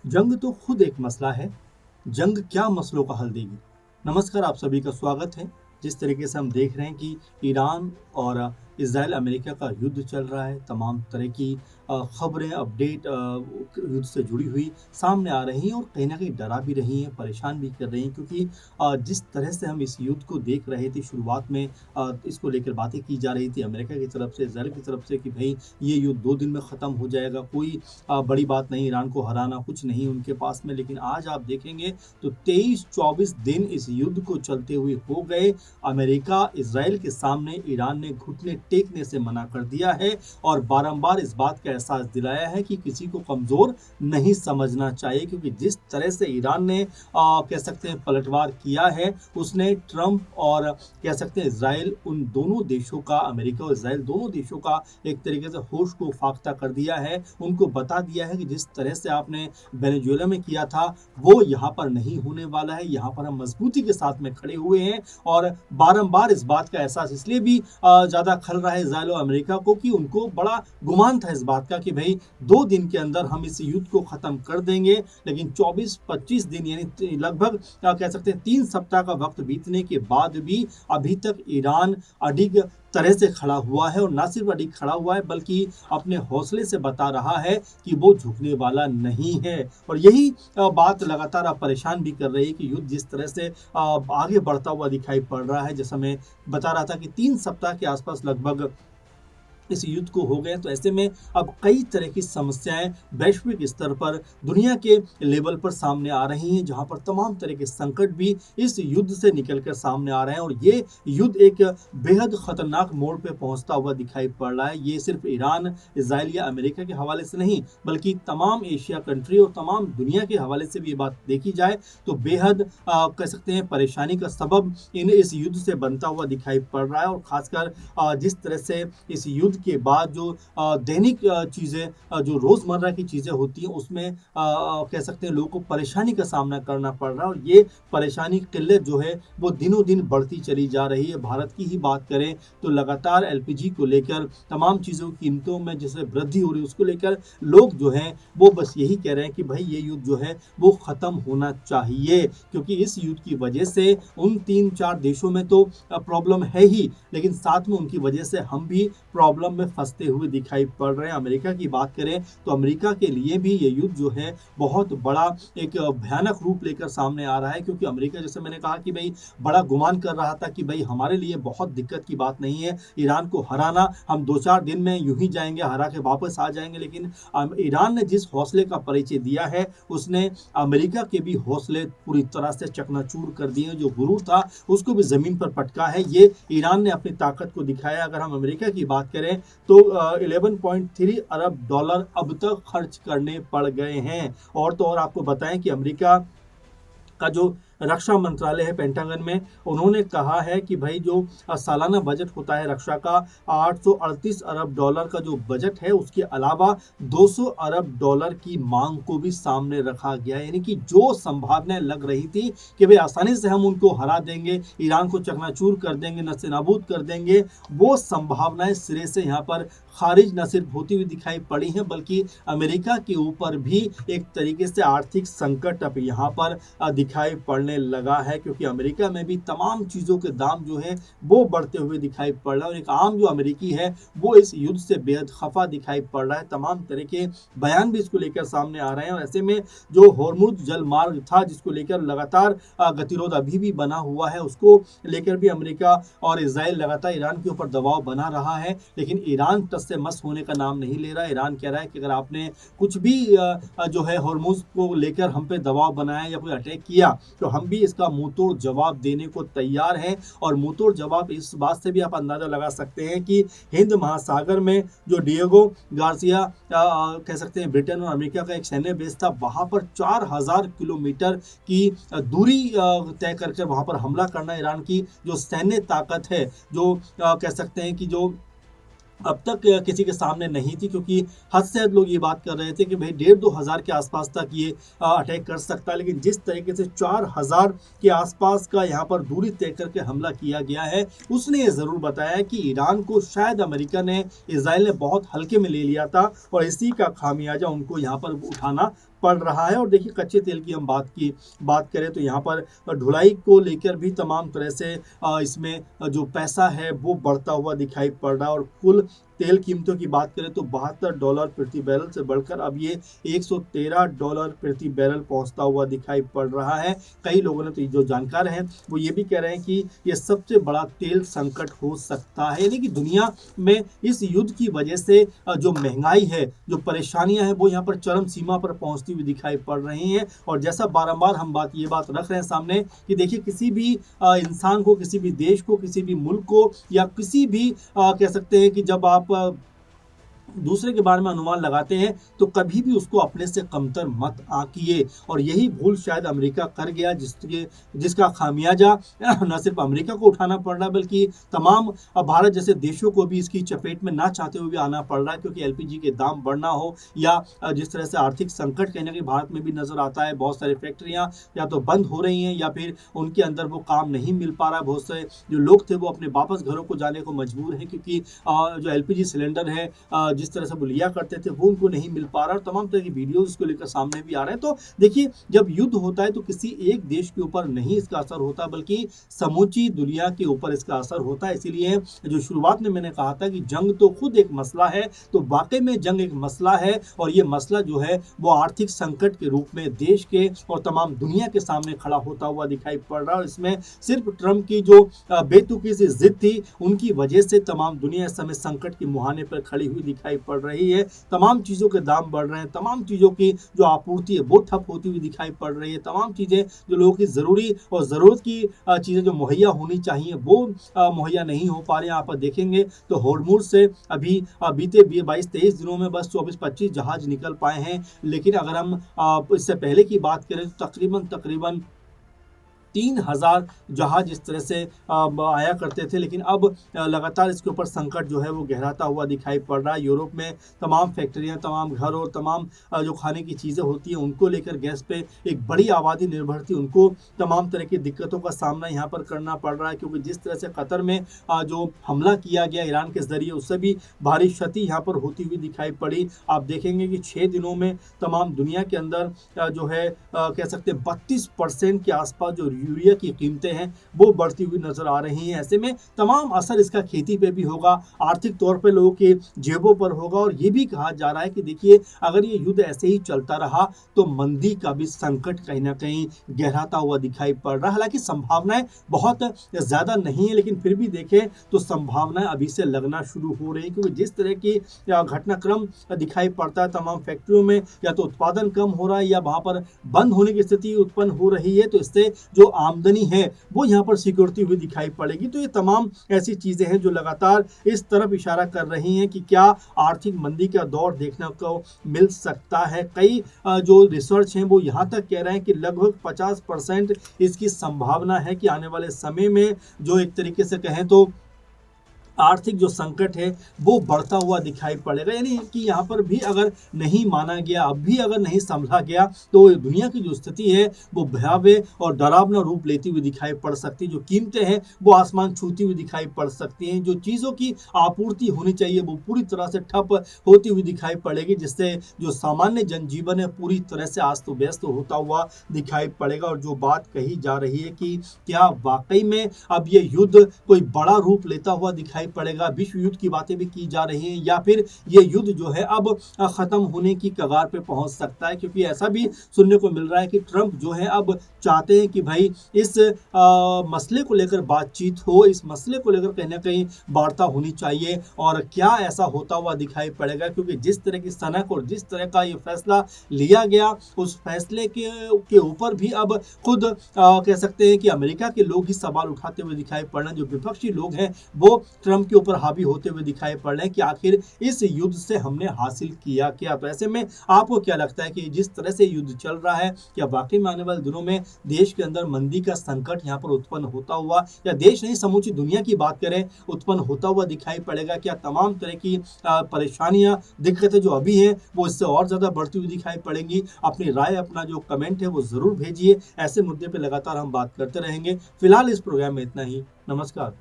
जंग तो खुद एक मसला है। जंग क्या मसलों का हल देगी। नमस्कार, आप सभी का स्वागत है। जिस तरीके से हम देख रहे हैं कि ईरान और इज़राइल अमेरिका का युद्ध चल रहा है, तमाम तरह की खबरें अपडेट युद्ध से जुड़ी हुई सामने आ रही हैं और कहीं ना कहीं डरा भी रही हैं, परेशान भी कर रही हैं, क्योंकि जिस तरह से हम इस युद्ध को देख रहे थे शुरुआत में, इसको लेकर बातें की जा रही थी अमेरिका की तरफ से, इज़राइल की तरफ से कि भाई ये युद्ध 2 दिन में ख़त्म हो जाएगा, कोई बड़ी बात नहीं, ईरान को हराना कुछ नहीं उनके पास में। लेकिन आज आप देखेंगे तो 23-24 दिन इस युद्ध को चलते हुए हो गए। अमेरिका इजराइल के सामने ईरान ने घुटने टेकने से मना कर दिया है और बारंबार इस बात का एहसास दिलाया है कि किसी को कमजोर नहीं समझना चाहिए, क्योंकि जिस तरह से ईरान ने कह सकते हैं पलटवार किया है, उसने ट्रंप और कह सकते हैं इजराइल, उन दोनों देशों का, अमेरिका और इजराइल दोनों देशों का एक तरीके से होश को फाख्ता कर दिया है। उनको बता दिया है कि जिस तरह से आपने वेनेजुएला में किया था वो यहाँ पर नहीं होने वाला है। यहाँ पर हम मजबूती के साथ में खड़े हुए हैं और बारंबार इस बात का एहसास इसलिए भी ज्यादा खल रहा है इजराइल और अमेरिका को कि उनको बड़ा गुमान था इस बात का कि भाई 2 दिन के अंदर हम इस युद्ध को खत्म कर देंगे। लेकिन 24-25 दिन यानी लगभग कह सकते हैं 3 सप्ताह का वक्त बीतने के बाद भी अभी तक ईरान अडिग तरह से खड़ा हुआ है, और ना सिर्फ अडिग खड़ा हुआ है बल्कि अपने हौसले से बता रहा है कि वो झुकने वाला नहीं है। और यही बात लगातार आप परेशान भी कर रही है कि युद्ध जिस तरह से आगे बढ़ता हुआ दिखाई पड़ रहा है, जैसा मैं बता रहा था कि 3 सप्ताह के आसपास लगभग इस युद्ध को हो गए। तो ऐसे में अब कई तरह की समस्याएं वैश्विक स्तर पर, दुनिया के लेवल पर सामने आ रही हैं, जहां पर तमाम तरह के संकट भी इस युद्ध से निकलकर सामने आ रहे हैं। और ये युद्ध एक बेहद खतरनाक मोड़ पे पहुंचता हुआ दिखाई पड़ रहा है। ये सिर्फ ईरान, इजराइल या अमेरिका के हवाले से नहीं, बल्कि तमाम एशिया कंट्री और तमाम दुनिया के हवाले से भी ये बात देखी जाए तो बेहद कह सकते हैं परेशानी का सबब इस युद्ध से बनता हुआ दिखाई पड़ रहा है। और खासकर जिस तरह से इस युद्ध के बाद जो दैनिक चीज़ें, जो रोज़मर्रा की चीज़ें होती हैं, उसमें कह सकते हैं लोगों को परेशानी का सामना करना पड़ रहा है। और ये परेशानी किल्लत जो है वो दिनों दिन बढ़ती चली जा रही है। भारत की ही बात करें तो लगातार एलपीजी को लेकर, तमाम चीज़ों की कीमतों में जैसे वृद्धि हो रही है, उसको लेकर लोग जो हैं वो बस यही कह रहे हैं कि भाई ये युद्ध जो है वो ख़त्म होना चाहिए, क्योंकि इस युद्ध की वजह से उन 3-4 देशों में तो प्रॉब्लम है ही, लेकिन साथ में उनकी वजह से हम भी प्रॉब्लम में फंसते हुए दिखाई पड़ रहे हैं। अमेरिका की बात करें तो अमेरिका के लिए भी ये युद्ध जो है बहुत बड़ा एक भयानक रूप लेकर सामने आ रहा है, क्योंकि अमेरिका, जैसे मैंने कहा कि भाई बड़ा गुमान कर रहा था कि भाई हमारे लिए बहुत दिक्कत की बात नहीं है ईरान को हराना, हम 2-4 दिन में यूं ही जाएंगे, हरा के वापस आ जाएंगे। लेकिन ईरान ने जिस हौसले का परिचय दिया है उसने अमेरिका के भी हौसले पूरी तरह से चकनाचूर कर दिए। जो गुरूर था उसको भी जमीन पर पटका है। ये ईरान ने अपनी ताकत को दिखाया। अगर हम अमेरिका की बात करें तो 11.3 अरब डॉलर अब तक खर्च करने पड़ गए हैं। और तो और आपको बताएं कि अमेरिका का जो रक्षा मंत्रालय है, पेंटागन में, उन्होंने कहा है कि भाई जो सालाना बजट होता है रक्षा का, 838 अरब डॉलर का जो बजट है, उसके अलावा 200 अरब डॉलर की मांग को भी सामने रखा गया है। यानी कि जो संभावनाएं लग रही थी कि भाई आसानी से हम उनको हरा देंगे, ईरान को चकनाचूर कर देंगे, नस्तानाबूद कर देंगे, वो संभावनाएं सिरे से यहाँ पर खारिज न सिर्फ होती हुई दिखाई पड़ी हैं, बल्कि अमेरिका के ऊपर भी एक तरीके से आर्थिक संकट अब यहाँ पर दिखाई पड़ने लगा है, क्योंकि अमेरिका में भी तमाम चीज़ों के दाम जो है वो बढ़ते हुए दिखाई पड़ रहा है। और एक आम जो अमेरिकी है वो इस युद्ध से बेहद खफा दिखाई पड़ रहा है। तमाम तरह के बयान भी इसको लेकर सामने आ रहे हैं। और ऐसे में जो होर्मुज जल मार्ग था, जिसको लेकर लगातार गतिरोध अभी भी बना हुआ है, उसको लेकर भी अमेरिका और इजराइल लगातार ईरान के ऊपर दबाव बना रहा है। लेकिन ईरान टस से मस होने का नाम नहीं ले रहा है। ईरान कह रहा है कि अगर आपने कुछ भी जो है होर्मुज को लेकर हम पे दबाव बनाया या कोई अटैक किया तो हम भी इसका मुंहतोड़ जवाब देने को तैयार हैं। और मुंहतोड़ जवाब इस बात से भी आप अंदाजा लगा सकते हैं कि हिंद महासागर में जो डिएगो गार्सिया कह सकते हैं ब्रिटेन और अमेरिका का एक सैन्य बेस था, वहां पर 4000 किलोमीटर की दूरी तय करके वहां पर हमला करना ईरान की जो सैन्य ताकत है, जो कह सकते हैं कि जो अब तक किसी के सामने नहीं थी, क्योंकि हद से हद लोग ये बात कर रहे थे कि भाई 1,500-2 हज़ार के आसपास तक ये अटैक कर सकता है। लेकिन जिस तरीके से 4,000 के आसपास का यहाँ पर दूरी तय करके हमला किया गया है, उसने ये ज़रूर बताया कि ईरान को शायद अमेरिका ने, इजराइल ने बहुत हल्के में ले लिया था और इसी का खामियाजा उनको यहाँ पर उठाना पड़ रहा है। और देखिए कच्चे तेल की हम बात करें तो यहाँ पर ढुलाई को लेकर भी तमाम तरह से इसमें जो पैसा है वो बढ़ता हुआ दिखाई पड़ रहा है। और कुल तेल कीमतों की बात करें तो $72 प्रति बैरल से बढ़कर अब ये $113 प्रति बैरल पहुंचता हुआ दिखाई पड़ रहा है। कई लोगों ने तो जो जानकार हैं वो ये भी कह रहे हैं कि ये सबसे बड़ा तेल संकट हो सकता है, यानी कि दुनिया में इस युद्ध की वजह से जो महंगाई है, जो परेशानियां हैं वो यहाँ पर चरम सीमा पर पहुंचती हुई दिखाई पड़ रही हैं। और जैसा बारंबार हम ये बात रख रहे हैं सामने कि देखिए किसी भी इंसान को, किसी भी देश को, किसी भी मुल्क को या किसी भी कह सकते हैं कि जब आप दूसरे के बारे में अनुमान लगाते हैं तो कभी भी उसको अपने से कमतर मत आंकिए। और यही भूल शायद अमेरिका कर गया, जिसका खामियाजा न सिर्फ अमेरिका को उठाना पड़ रहा है बल्कि तमाम भारत जैसे देशों को भी इसकी चपेट में ना चाहते हुए भी आना पड़ रहा है। क्योंकि एलपीजी के दाम बढ़ना हो या जिस तरह से आर्थिक संकट कहीं ना कहीं भारत में भी नजर आता है, बहुत सारी फैक्ट्रियां या तो बंद हो रही हैं या फिर उनके अंदर वो काम नहीं मिल पा रहा। बहुत से जो लोग थे वो अपने वापस घरों को जाने को मजबूर हैं क्योंकि जो एलपीजी सिलेंडर है जिस तरह से वो लिया करते थे वो उनको नहीं मिल पा रहा। और तमाम तरह की वीडियोस इसको लेकर सामने भी आ रहे हैं। तो देखिए जब युद्ध होता है तो किसी एक देश के ऊपर नहीं इसका असर होता बल्कि समूची दुनिया के ऊपर इसका असर होता है। इसीलिए जो शुरुआत में मैंने कहा था कि जंग तो खुद एक मसला है, तो वाकई में जंग एक मसला है। और ये मसला जो है वो आर्थिक संकट के रूप में देश के और तमाम दुनिया के सामने खड़ा होता हुआ दिखाई पड़ रहा है। और इसमें सिर्फ ट्रंप की जो बेतुकी सी जिद थी उनकी वजह से तमाम दुनिया इस समय संकट के मुहाने पर खड़ी हुई दिखाई पड़ रही है। तमाम चीज़ों के दाम बढ़ रहे हैं, तमाम चीज़ों की जो आपूर्ति है वो ठप होती हुई दिखाई पड़ रही है। तमाम चीज़ें जो लोगों की ज़रूरी और ज़रूरत की चीज़ें जो मुहैया होनी चाहिए वो मुहैया नहीं हो पा रही हैं। आप देखेंगे तो होर्मुज़ से अभी बीते 22-23 दिनों में बस 24-25 जहाज निकल पाए हैं। लेकिन अगर हम इससे पहले की बात करें तो तकरीबन 3000 जहाज इस तरह से आया करते थे। लेकिन अब लगातार इसके ऊपर संकट जो है वो गहराता हुआ दिखाई पड़ रहा है। यूरोप में तमाम फैक्ट्रियां, तमाम घर और तमाम जो खाने की चीज़ें होती हैं उनको लेकर गैस पे एक बड़ी आबादी निर्भर थी, उनको तमाम तरह की दिक्कतों का सामना यहाँ पर करना पड़ रहा है। क्योंकि जिस तरह से कतर में जो हमला किया गया ईरान के ज़रिए उससे भी भारी क्षति यहाँ पर होती हुई दिखाई पड़ी। आप देखेंगे कि 6 दिनों में तमाम दुनिया के अंदर जो है कह सकते 32% के आसपास जो यूरिया की कीमतें हैं वो बढ़ती हुई नजर आ रही हैं। ऐसे में तमाम असर इसका खेती पे भी होगा, आर्थिक तौर पे लोगों के जेबों पर होगा। और ये भी कहा जा रहा है कि देखिए अगर ये युद्ध ऐसे ही चलता रहा तो मंदी का भी संकट कहीं ना कहीं गहराता हुआ दिखाई पड़ रहा है। हालांकि संभावनाएं बहुत ज्यादा नहीं है लेकिन फिर भी देखें तो संभावनाएं अभी से लगना शुरू हो रही है। क्योंकि जिस तरह की घटनाक्रम दिखाई पड़ता है तमाम फैक्ट्रियों में या तो उत्पादन कम हो रहा है या वहां पर बंद होने की स्थिति उत्पन्न हो रही है, तो इससे जो आमदनी है वो यहाँ पर सिक्योरिटी हुई दिखाई पड़ेगी। तो ये तमाम ऐसी चीजें हैं जो लगातार इस तरफ इशारा कर रही हैं कि क्या आर्थिक मंदी का दौर देखने को मिल सकता है। कई जो रिसर्च हैं वो यहाँ तक कह रहे हैं कि लगभग 50% इसकी संभावना है कि आने वाले समय में जो एक तरीके से कहें तो आर्थिक जो संकट है वो बढ़ता हुआ दिखाई पड़ेगा। यानी कि यहाँ पर भी अगर नहीं माना गया, अब भी अगर नहीं समझा गया तो दुनिया की जो स्थिति है वो भयावह और डरावना रूप लेती हुई दिखाई पड़ सकती है। जो कीमतें हैं वो आसमान छूती हुई दिखाई पड़ सकती हैं। जो चीज़ों की आपूर्ति होनी चाहिए वो पूरी तरह से ठप होती हुई दिखाई पड़ेगी, जिससे जो सामान्य जनजीवन है पूरी तरह से अस्त व्यस्त होता हुआ दिखाई पड़ेगा। और जो बात कही जा रही है कि क्या वाकई में अब ये युद्ध कोई बड़ा रूप लेता हुआ दिखाई पड़ेगा, विश्व युद्ध की बातें भी की जा रही हैं, या फिर ये युद्ध जो है अब खत्म होने की कगार पे पहुंच सकता है। क्योंकि ऐसा भी सुनने को मिल रहा है कि ट्रंप जो है अब चाहते हैं कि भाई इस मसले को लेकर बातचीत हो, इस मसले को लेकर कहीं ना कहीं वार्ता होनी चाहिए। और क्या ऐसा होता हुआ दिखाई पड़ेगा, क्योंकि जिस तरह की सनक और जिस तरह का ये फैसला लिया गया उस फैसले के ऊपर भी अब खुद कह सकते हैं कि अमेरिका के लोग ही सवाल उठाते हुए दिखाई पड़ रहे हैं। जो विपक्षी लोग हैं वो ट्रंप के ऊपर हावी होते हुए दिखाई पड़ रहे हैं कि आखिर इस युद्ध से हमने हासिल किया क्या। तो ऐसे में आपको क्या लगता है कि जिस तरह से युद्ध चल रहा है क्या वाकई में आने वाले दिनों में देश के अंदर मंदी का संकट यहाँ पर उत्पन्न होता हुआ, या देश नहीं समूची दुनिया की बात करें, उत्पन्न होता हुआ दिखाई पड़ेगा? क्या तमाम तरह की परेशानियां, दिक्कतें जो अभी हैं वो इससे और ज्यादा बढ़ती हुई दिखाई पड़ेंगी? अपनी राय, अपना जो कमेंट है वो जरूर भेजिए। ऐसे मुद्दे पर लगातार हम बात करते रहेंगे। फिलहाल इस प्रोग्राम में इतना ही। नमस्कार।